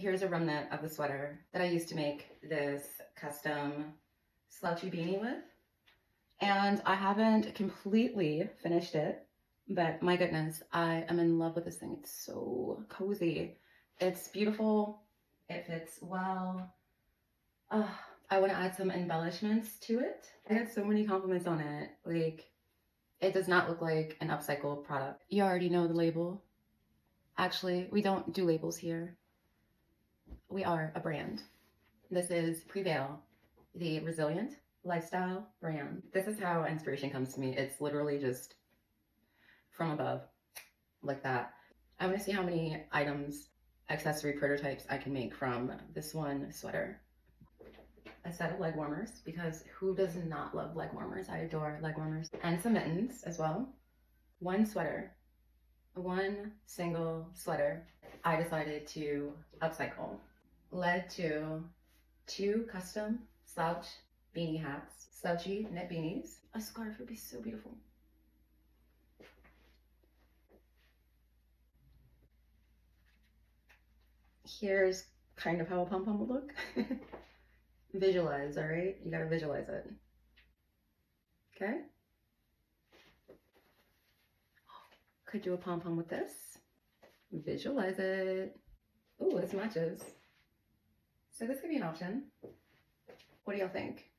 here's a remnant of the sweater that I used to make this custom slouchy beanie with. And I haven't completely finished it, but my goodness, I am in love with this thing. It's so cozy. It's beautiful. It fits well. I want to add some embellishments to it. I got so many compliments on it. Like, it does not look like an upcycle product. You already know the label. Actually, we don't do labels here. We are a brand. This is PREVAEL, the resilient lifestyle brand. This is how inspiration comes to me. It's literally just from above, like that. I want to see how many items, accessory prototypes I can make from this one sweater. A set of leg warmers, because who does not love leg warmers? I adore leg warmers. And some mittens as well. One sweater, one single sweater I decided to upcycle. Led to 2 custom slouch beanie hats, slouchy knit beanies. A scarf would be so beautiful. Here's kind of how a pom-pom would look. Visualize, all right? You gotta visualize it. Okay? Could do a pom-pom with this. Visualize it. Ooh, this matches. So this could be an option. What do y'all think?